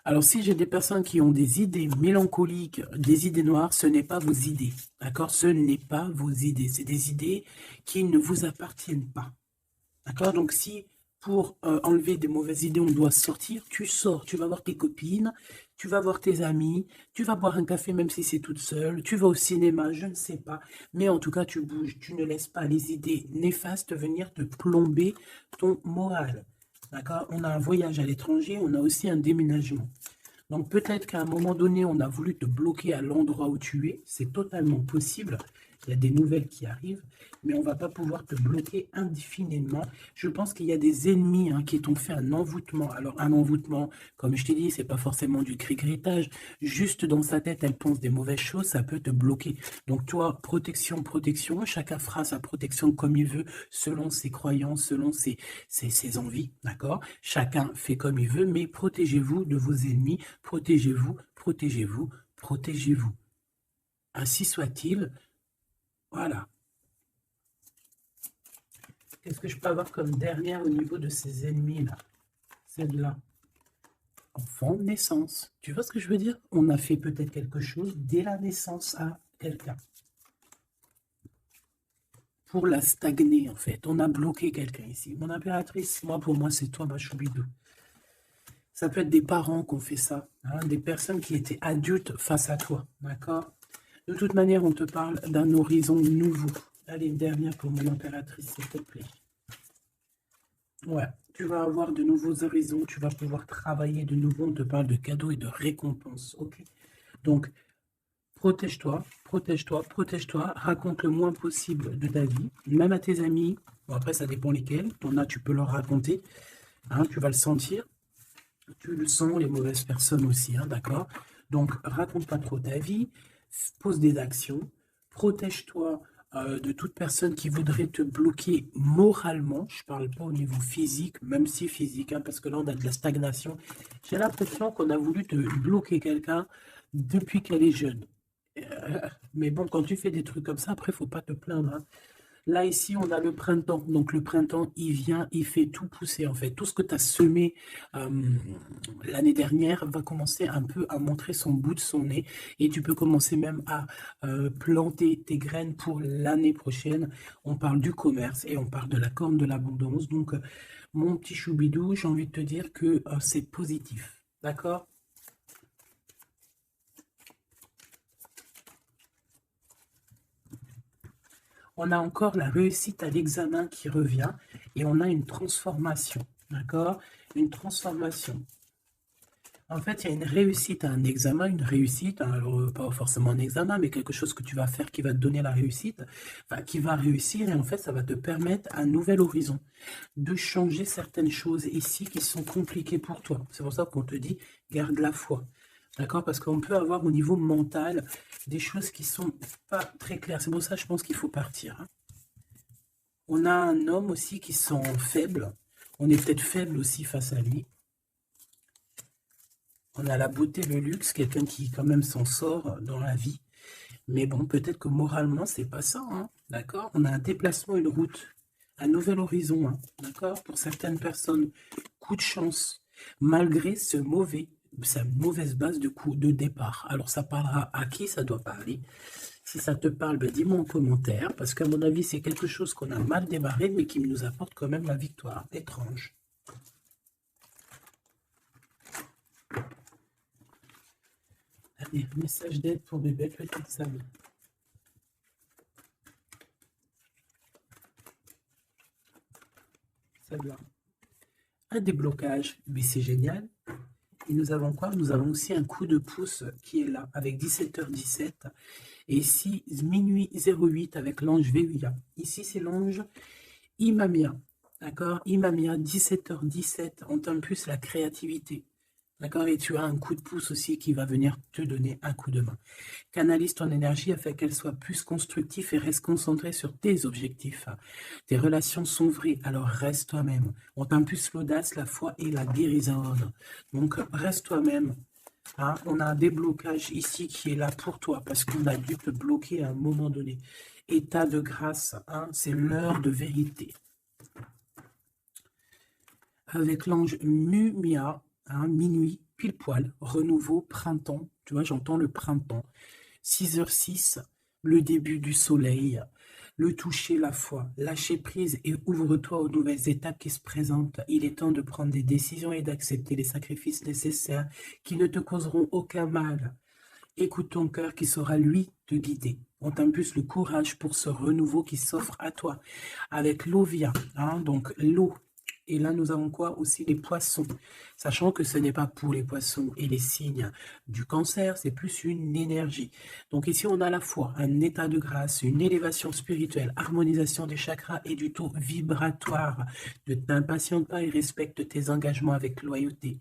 Alors, si j'ai des personnes qui ont des idées mélancoliques, des idées noires, ce n'est pas vos idées. D'accord? Ce n'est pas vos idées. C'est des idées qui ne vous appartiennent pas. D'accord? Donc, si pour enlever des mauvaises idées, on doit sortir, tu sors, tu vas voir tes copines, tu vas voir tes amis, tu vas boire un café même si c'est toute seule, tu vas au cinéma, je ne sais pas. Mais en tout cas, tu bouges, tu ne laisses pas les idées néfastes venir te plomber ton moral. D'accord? On a un voyage à l'étranger, on a aussi un déménagement. Donc peut-être qu'à un moment donné, on a voulu te bloquer à l'endroit où tu es. C'est totalement possible. Il y a des nouvelles qui arrivent, mais on ne va pas pouvoir te bloquer indéfiniment. Je pense qu'il y a des ennemis qui t'ont fait un envoûtement. Alors un envoûtement, comme je t'ai dit, c'est pas forcément du cri-gritage. Juste dans sa tête, elle pense des mauvaises choses, ça peut te bloquer. Donc toi, protection, protection. Chacun fera sa protection comme il veut, selon ses croyances, selon ses envies, d'accord? Chacun fait comme il veut, mais protégez-vous de vos ennemis. Protégez-vous, protégez-vous, protégez-vous. Ainsi soit-il. Voilà. Qu'est-ce que je peux avoir comme dernière au niveau de ces ennemis-là? Celle-là. Enfant, naissance. Tu vois ce que je veux dire? On a fait peut-être quelque chose dès la naissance à quelqu'un. Pour la stagner, en fait. On a bloqué quelqu'un ici. Mon impératrice, pour moi, c'est toi, ma choubidou. Ça peut être des parents qui ont fait ça. Hein, des personnes qui étaient adultes face à toi. D'accord? De toute manière, on te parle d'un horizon nouveau. Allez, une dernière pour mon impératrice, s'il te plaît. Ouais, tu vas avoir de nouveaux horizons, tu vas pouvoir travailler de nouveau. On te parle de cadeaux et de récompenses. Ok. Donc, protège-toi, protège-toi, protège-toi. Raconte le moins possible de ta vie, même à tes amis. Bon, après, ça dépend lesquels. T'en as, tu peux leur raconter. Hein, tu vas le sentir. Tu le sens, les mauvaises personnes aussi, hein, d'accord? Donc, raconte pas trop ta vie, pose des actions, protège-toi de toute personne qui voudrait te bloquer moralement. Je parle pas au niveau physique, même si physique, hein, parce que là, on a de la stagnation. J'ai l'impression qu'on a voulu te bloquer quelqu'un depuis qu'elle est jeune. Mais bon, quand tu fais des trucs comme ça, après, faut pas te plaindre, hein. Là, ici, on a le printemps. Donc, le printemps, il vient, il fait tout pousser, en fait. Tout ce que tu as semé euh, l'année dernière va commencer un peu à montrer son bout de son nez. Et tu peux commencer même à planter tes graines pour l'année prochaine. On parle du commerce et on parle de la corne de l'abondance. Donc, mon petit choubidou, j'ai envie de te dire que c'est positif. D'accord? On a encore la réussite à l'examen qui revient et on a une transformation, d'accord? Une transformation. En fait, il y a une réussite à un examen, une réussite, hein, alors pas forcément un examen, mais quelque chose que tu vas faire qui va te donner la réussite, enfin, qui va réussir et en fait, ça va te permettre un nouvel horizon, de changer certaines choses ici qui sont compliquées pour toi. C'est pour ça qu'on te dit, garde la foi. D'accord? Parce qu'on peut avoir au niveau mental des choses qui sont pas très claires. C'est pour ça, je pense qu'il faut partir, hein. On a un homme aussi qui sent faible. On est peut-être faible aussi face à lui. On a la beauté, le luxe, quelqu'un qui quand même s'en sort dans la vie. Mais bon, peut-être que moralement, c'est pas ça, hein. D'accord? On a un déplacement, une route, un nouvel horizon, hein. D'accord? Pour certaines personnes, coup de chance, malgré sa mauvaise base de coup de départ. Alors, ça parlera à qui ça doit parler. Si ça te parle, ben, dis-moi en commentaire, parce qu'à mon avis, c'est quelque chose qu'on a mal démarré, mais qui nous apporte quand même la victoire. Étrange. Allez, message d'aide pour bébé, petite Sam. Ça va. Un déblocage, mais c'est génial. Et nous avons quoi? Nous avons aussi un coup de pouce qui est là, avec 17h17. Et ici, minuit 08 avec l'ange Véuya. Ici, c'est l'ange Imamia. D'accord? Imamia, 17h17. On t'impulse la créativité. D'accord? Et tu as un coup de pouce aussi qui va venir te donner un coup de main. Canalise ton énergie afin qu'elle soit plus constructive et reste concentrée sur tes objectifs. Tes relations sont vraies, alors reste toi-même. On t'impulse l'audace, la foi et la guérison. Donc reste toi-même. Hein, on a un déblocage ici qui est là pour toi parce qu'on a dû te bloquer à un moment donné. État de grâce, hein, c'est l'heure de vérité. Avec l'ange Mumia, hein, minuit, pile poil, renouveau, printemps. Tu vois, j'entends le printemps. 6h06, le début du soleil, le toucher, la foi, lâcher prise et ouvre-toi aux nouvelles étapes qui se présentent. Il est temps de prendre des décisions et d'accepter les sacrifices nécessaires qui ne te causeront aucun mal. Écoute ton cœur qui saura, lui, te guider. On t'impulse le courage pour ce renouveau qui s'offre à toi. Avec l'Ovia, hein, donc l'eau. Et là, nous avons quoi? Aussi les poissons. Sachant que ce n'est pas pour les poissons et les signes du cancer, c'est plus une énergie. Donc ici, on a à la fois un état de grâce, une élévation spirituelle, harmonisation des chakras et du taux vibratoire. Ne t'impatiente pas et respecte tes engagements avec loyauté.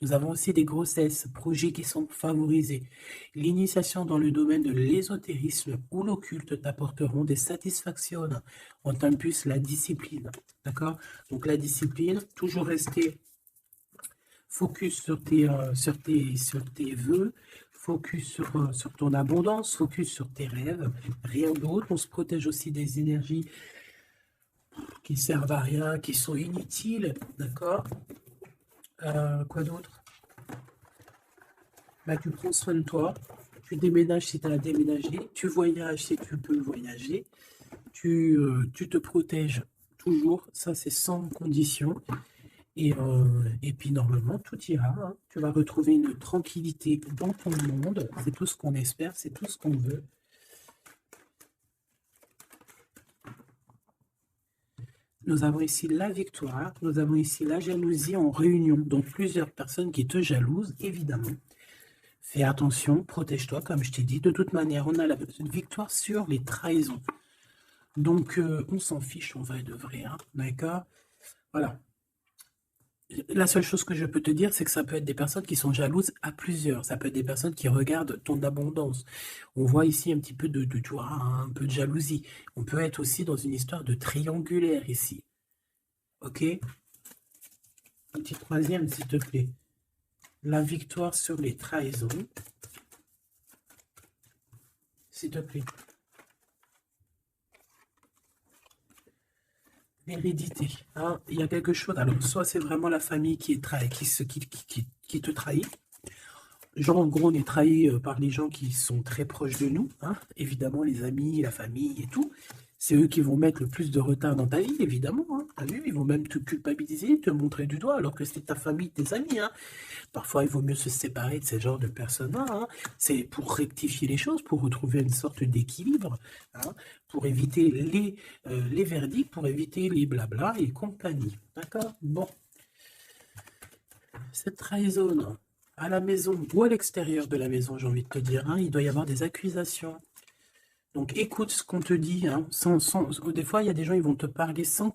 Nous avons aussi des grossesses, projets qui sont favorisés. L'initiation dans le domaine de l'ésotérisme ou l'occulte t'apporteront des satisfactions. On t'impulse la discipline. D'accord? Donc la discipline, toujours rester focus sur tes vœux, focus sur ton abondance, focus sur tes rêves, rien d'autre. On se protège aussi des énergies qui servent à rien, qui sont inutiles. D'accord? Quoi d'autre? Bah, tu prends soin de toi, tu déménages si tu as à déménager, tu voyages si tu peux voyager, tu te protèges toujours, ça c'est sans condition. Et puis normalement, tout ira, hein. Tu vas retrouver une tranquillité dans ton monde, c'est tout ce qu'on espère, c'est tout ce qu'on veut. Nous avons ici la victoire, nous avons ici la jalousie en réunion, donc plusieurs personnes qui te jalousent, évidemment. Fais attention, protège-toi, comme je t'ai dit. De toute manière, on a la victoire sur les trahisons. Donc, on s'en fiche, on va de vrai, hein, d'accord? Voilà. La seule chose que je peux te dire, c'est que ça peut être des personnes qui sont jalouses à plusieurs. Ça peut être des personnes qui regardent ton abondance. On voit ici un petit peu tu vois, un peu de jalousie. On peut être aussi dans une histoire de triangulaire ici. Ok? Un petit troisième, s'il te plaît. La victoire sur les trahisons. S'il te plaît. L'hérédité. Hein, il y a quelque chose. Alors, soit c'est vraiment la famille qui est qui te trahit. Genre, en gros, on est trahi par les gens qui sont très proches de nous. Hein, évidemment, les amis, la famille et tout. C'est eux qui vont mettre le plus de retard dans ta vie, évidemment. Hein. T'as vu, ils vont même te culpabiliser, te montrer du doigt, alors que c'est ta famille, tes amis. Hein. Parfois, il vaut mieux se séparer de ce genre de personnes-là. Hein. C'est pour rectifier les choses, pour retrouver une sorte d'équilibre, hein, pour éviter les verdicts, pour éviter les blabla et compagnie. D'accord? Bon. Cette trahison, à la maison ou à l'extérieur de la maison, j'ai envie de te dire, hein, il doit y avoir des accusations. Donc écoute ce qu'on te dit, hein, des fois il y a des gens, ils vont te parler sans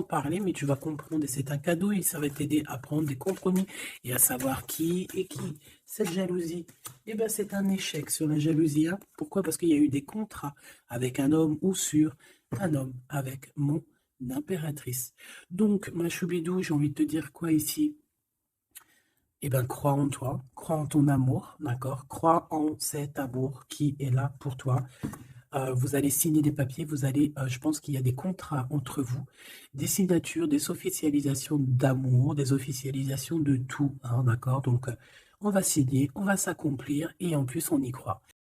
parler, mais tu vas comprendre, et c'est un cadeau, et ça va t'aider à prendre des compromis, et à savoir qui est qui. Cette jalousie, eh ben c'est un échec sur la jalousie, hein. Pourquoi? Parce qu'il y a eu des contrats avec un homme ou sur un homme avec mon impératrice. Donc, ma choubidou, j'ai envie de te dire quoi ici? Eh ben, crois en toi, crois en ton amour, d'accord? Crois en cet amour qui est là pour toi. Vous allez signer des papiers, je pense qu'il y a des contrats entre vous, des signatures, des officialisations d'amour, des officialisations de tout, hein, d'accord? Donc, on va signer, on va s'accomplir et en plus, on y croit.